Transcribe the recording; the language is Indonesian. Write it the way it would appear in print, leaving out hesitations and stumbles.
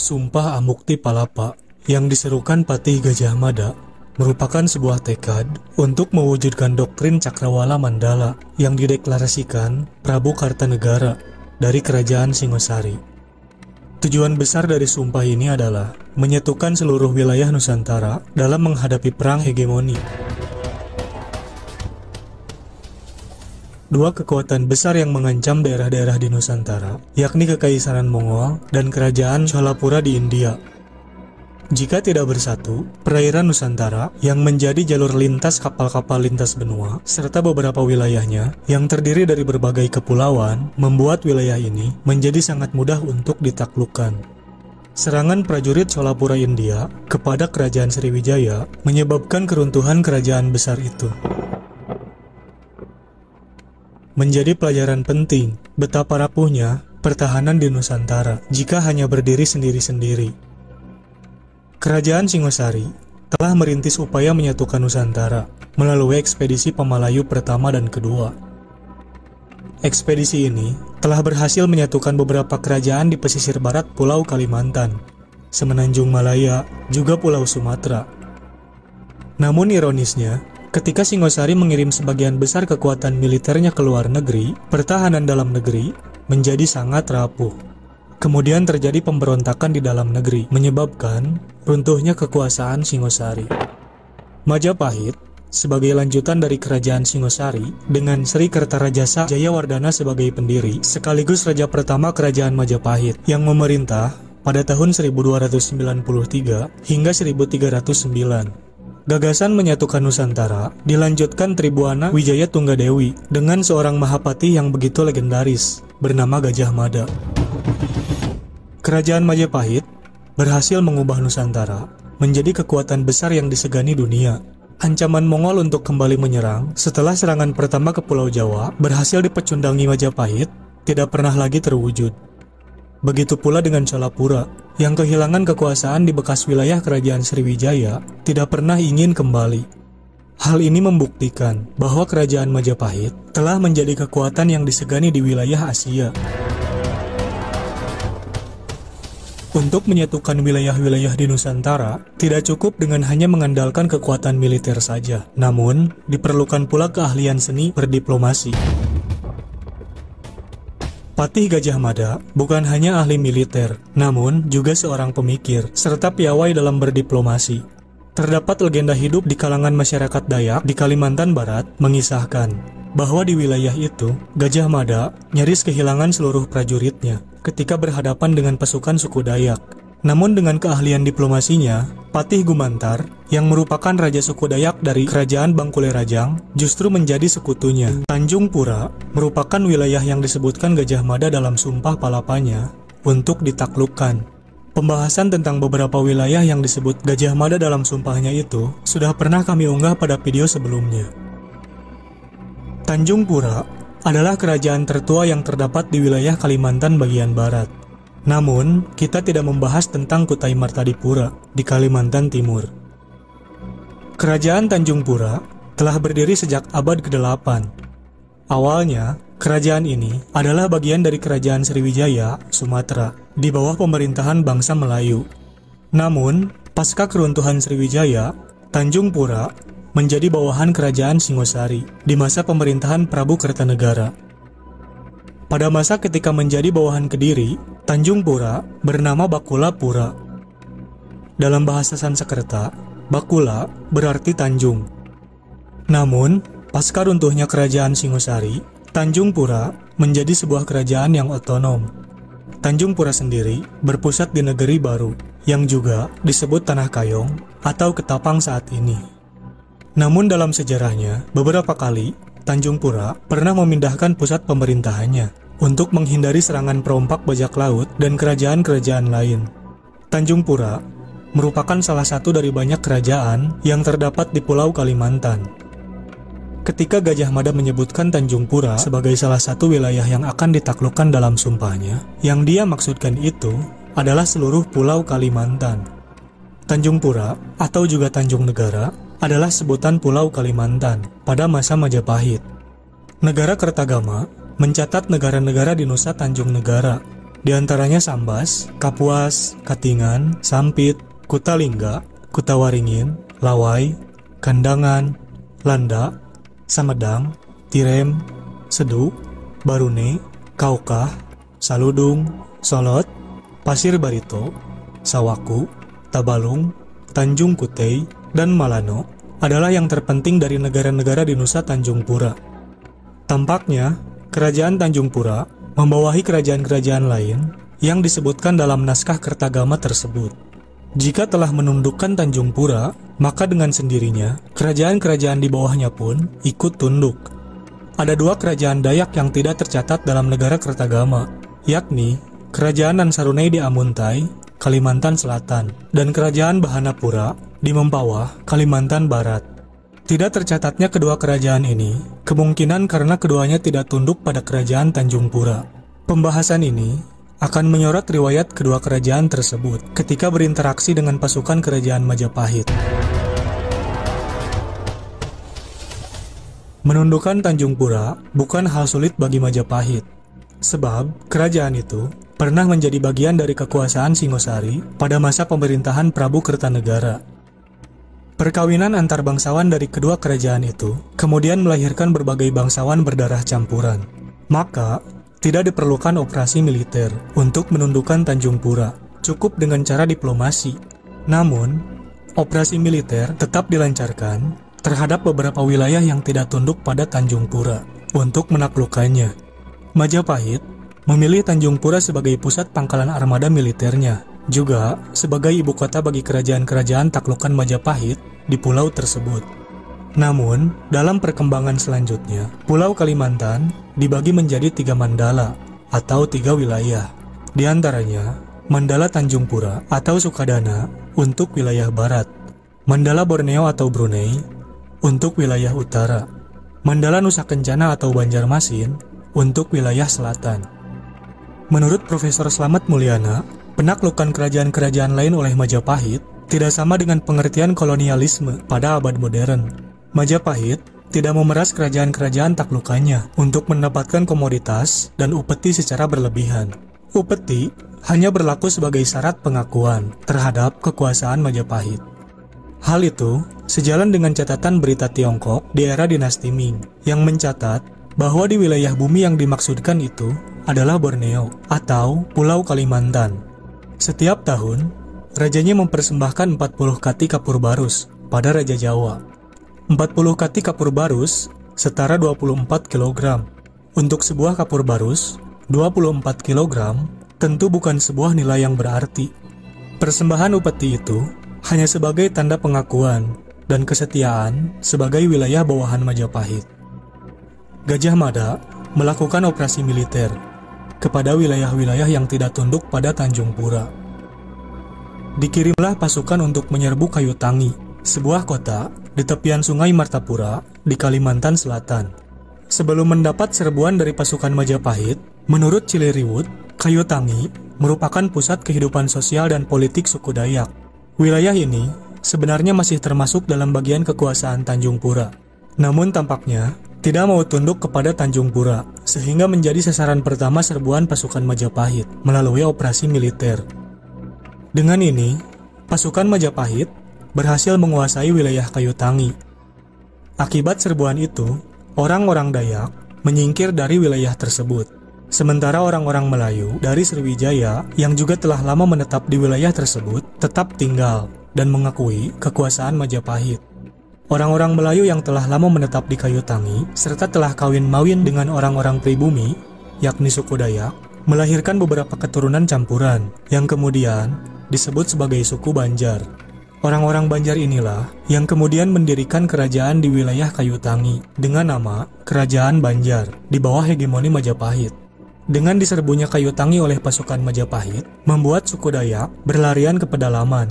Sumpah Amukti Palapa yang diserukan Patih Gajah Mada merupakan sebuah tekad untuk mewujudkan doktrin Cakrawala Mandala yang dideklarasikan Prabu Kartanegara dari Kerajaan Singosari. Tujuan besar dari sumpah ini adalah menyatukan seluruh wilayah Nusantara dalam menghadapi perang hegemoni. Dua kekuatan besar yang mengancam daerah-daerah di Nusantara, yakni Kekaisaran Mongol dan Kerajaan Cholapura di India. Jika tidak bersatu, perairan Nusantara yang menjadi jalur lintas kapal-kapal lintas benua, serta beberapa wilayahnya yang terdiri dari berbagai kepulauan, membuat wilayah ini menjadi sangat mudah untuk ditaklukkan. Serangan prajurit Cholapura India kepada Kerajaan Sriwijaya menyebabkan keruntuhan kerajaan besar itu. Menjadi pelajaran penting betapa rapuhnya pertahanan di Nusantara jika hanya berdiri sendiri-sendiri. Kerajaan Singosari telah merintis upaya menyatukan Nusantara melalui ekspedisi Pamalayu pertama dan kedua. Ekspedisi ini telah berhasil menyatukan beberapa kerajaan di pesisir barat Pulau Kalimantan, Semenanjung Malaya, juga Pulau Sumatera. Namun ironisnya, ketika Singosari mengirim sebagian besar kekuatan militernya ke luar negeri, pertahanan dalam negeri menjadi sangat rapuh. Kemudian terjadi pemberontakan di dalam negeri, menyebabkan runtuhnya kekuasaan Singosari. Majapahit, sebagai lanjutan dari Kerajaan Singosari, dengan Sri Kertarajasa Jayawardana sebagai pendiri, sekaligus raja pertama Kerajaan Majapahit, yang memerintah pada tahun 1293 hingga 1309. Gagasan menyatukan Nusantara dilanjutkan Tribuana Wijaya Tunggadewi dengan seorang Mahapati yang begitu legendaris bernama Gajah Mada. Kerajaan Majapahit berhasil mengubah Nusantara menjadi kekuatan besar yang disegani dunia. Ancaman Mongol untuk kembali menyerang setelah serangan pertama ke Pulau Jawa berhasil dipecundangi Majapahit tidak pernah lagi terwujud. Begitu pula dengan Cholapura, yang kehilangan kekuasaan di bekas wilayah Kerajaan Sriwijaya, tidak pernah ingin kembali. Hal ini membuktikan bahwa Kerajaan Majapahit telah menjadi kekuatan yang disegani di wilayah Asia. Untuk menyatukan wilayah-wilayah di Nusantara, tidak cukup dengan hanya mengandalkan kekuatan militer saja, namun diperlukan pula keahlian seni berdiplomasi. Patih Gajah Mada bukan hanya ahli militer, namun juga seorang pemikir, serta piawai dalam berdiplomasi. Terdapat legenda hidup di kalangan masyarakat Dayak di Kalimantan Barat mengisahkan bahwa di wilayah itu, Gajah Mada nyaris kehilangan seluruh prajuritnya ketika berhadapan dengan pasukan suku Dayak. Namun dengan keahlian diplomasinya, Patih Gumantar, yang merupakan raja suku Dayak dari Kerajaan Bangkule Rajang, justru menjadi sekutunya. Tanjung Pura merupakan wilayah yang disebutkan Gajah Mada dalam sumpah palapanya untuk ditaklukkan. Pembahasan tentang beberapa wilayah yang disebut Gajah Mada dalam sumpahnya itu sudah pernah kami unggah pada video sebelumnya. Tanjung Pura adalah kerajaan tertua yang terdapat di wilayah Kalimantan bagian barat. Namun, kita tidak membahas tentang Kutai Martadipura di Kalimantan Timur. Kerajaan Tanjung Pura telah berdiri sejak abad ke-8. Awalnya, kerajaan ini adalah bagian dari Kerajaan Sriwijaya, Sumatera, di bawah pemerintahan bangsa Melayu. Namun, pasca keruntuhan Sriwijaya, Tanjung Pura menjadi bawahan Kerajaan Singosari di masa pemerintahan Prabu Kertanegara. Pada masa ketika menjadi bawahan Kediri, Tanjung Pura bernama Bakula Pura. Dalam bahasa Sanskerta, Bakula berarti Tanjung. Namun, pasca runtuhnya Kerajaan Singosari, Tanjung Pura menjadi sebuah kerajaan yang otonom. Tanjung Pura sendiri berpusat di negeri baru, yang juga disebut Tanah Kayong atau Ketapang saat ini. Namun dalam sejarahnya, beberapa kali Tanjung Pura pernah memindahkan pusat pemerintahannya untuk menghindari serangan perompak bajak laut dan kerajaan-kerajaan lain. Tanjung Pura merupakan salah satu dari banyak kerajaan yang terdapat di Pulau Kalimantan. Ketika Gajah Mada menyebutkan Tanjung Pura sebagai salah satu wilayah yang akan ditaklukkan dalam sumpahnya, yang dia maksudkan itu adalah seluruh Pulau Kalimantan. Tanjung Pura atau juga Tanjung Negara adalah sebutan Pulau Kalimantan pada masa Majapahit. Negara Kertagama mencatat negara-negara di Nusa Tanjung Negara di antaranya Sambas, Kapuas, Katingan, Sampit, Kutalingga, Kutawaringin, Lawai, Kandangan, Landa, Samedang, Tirem, Sedu, Barune, Kaukah, Saludung, Solot, Pasir Barito, Sawaku, Tabalung, Tanjung Kutei, dan Malano adalah yang terpenting dari negara-negara di Nusa Tanjung Pura. Tampaknya, Kerajaan Tanjung Pura membawahi kerajaan-kerajaan lain yang disebutkan dalam naskah Kertagama tersebut. Jika telah menundukkan Tanjung Pura, maka dengan sendirinya, kerajaan-kerajaan di bawahnya pun ikut tunduk. Ada dua kerajaan Dayak yang tidak tercatat dalam negara Kertagama, yakni Kerajaan Nansarunei di Amuntai, Kalimantan Selatan, dan Kerajaan Bahanapura di Mempawah, Kalimantan Barat. Tidak tercatatnya kedua kerajaan ini, kemungkinan karena keduanya tidak tunduk pada Kerajaan Tanjung Pura. Pembahasan ini akan menyorot riwayat kedua kerajaan tersebut ketika berinteraksi dengan pasukan Kerajaan Majapahit. Menundukkan Tanjung Pura bukan hal sulit bagi Majapahit, sebab kerajaan itu pernah menjadi bagian dari kekuasaan Singosari pada masa pemerintahan Prabu Kertanegara. Perkawinan antar bangsawan dari kedua kerajaan itu kemudian melahirkan berbagai bangsawan berdarah campuran. Maka, tidak diperlukan operasi militer untuk menundukkan Tanjung Pura, cukup dengan cara diplomasi. Namun, operasi militer tetap dilancarkan terhadap beberapa wilayah yang tidak tunduk pada Tanjung Pura untuk menaklukkannya. Majapahit memilih Tanjung Pura sebagai pusat pangkalan armada militernya, juga sebagai ibu kota bagi kerajaan-kerajaan taklukan Majapahit di pulau tersebut. Namun, dalam perkembangan selanjutnya, Pulau Kalimantan dibagi menjadi 3 mandala atau 3 wilayah. Di antaranya, Mandala Tanjung Pura atau Sukadana untuk wilayah barat, Mandala Borneo atau Brunei untuk wilayah utara, Mandala Nusa Kencana atau Banjarmasin untuk wilayah selatan. Menurut Profesor Slamet Mulyana, penaklukan kerajaan-kerajaan lain oleh Majapahit tidak sama dengan pengertian kolonialisme pada abad modern. Majapahit tidak memeras kerajaan-kerajaan taklukannya untuk mendapatkan komoditas dan upeti secara berlebihan. Upeti hanya berlaku sebagai syarat pengakuan terhadap kekuasaan Majapahit. Hal itu sejalan dengan catatan berita Tiongkok di era dinasti Ming yang mencatat bahwa di wilayah bumi yang dimaksudkan itu adalah Borneo atau Pulau Kalimantan. Setiap tahun, rajanya mempersembahkan 40 kati kapur barus pada Raja Jawa. 40 kati kapur barus setara 24 kg. Untuk sebuah kapur barus, 24 kg tentu bukan sebuah nilai yang berarti. Persembahan upeti itu hanya sebagai tanda pengakuan dan kesetiaan sebagai wilayah bawahan Majapahit. Gajah Mada melakukan operasi militer kepada wilayah-wilayah yang tidak tunduk pada Tanjung Pura. Dikirimlah pasukan untuk menyerbu Kayutangi, sebuah kota di tepian Sungai Martapura di Kalimantan Selatan. Sebelum mendapat serbuan dari pasukan Majapahit, menurut Ciliriwut, Kayutangi merupakan pusat kehidupan sosial dan politik suku Dayak. Wilayah ini sebenarnya masih termasuk dalam bagian kekuasaan Tanjung Pura. Namun tampaknya tidak mau tunduk kepada Tanjung Pura, sehingga menjadi sasaran pertama serbuan pasukan Majapahit melalui operasi militer. Dengan ini, pasukan Majapahit berhasil menguasai wilayah Kayutangi. Akibat serbuan itu, orang-orang Dayak menyingkir dari wilayah tersebut. Sementara orang-orang Melayu dari Sriwijaya yang juga telah lama menetap di wilayah tersebut tetap tinggal dan mengakui kekuasaan Majapahit. Orang-orang Melayu yang telah lama menetap di Kayutangi serta telah kawin-mawin dengan orang-orang pribumi, yakni suku Dayak, melahirkan beberapa keturunan campuran yang kemudian disebut sebagai suku Banjar. Orang-orang Banjar inilah yang kemudian mendirikan kerajaan di wilayah Kayutangi dengan nama Kerajaan Banjar di bawah hegemoni Majapahit. Dengan diserbunya Kayutangi oleh pasukan Majapahit, membuat suku Dayak berlarian ke pedalaman.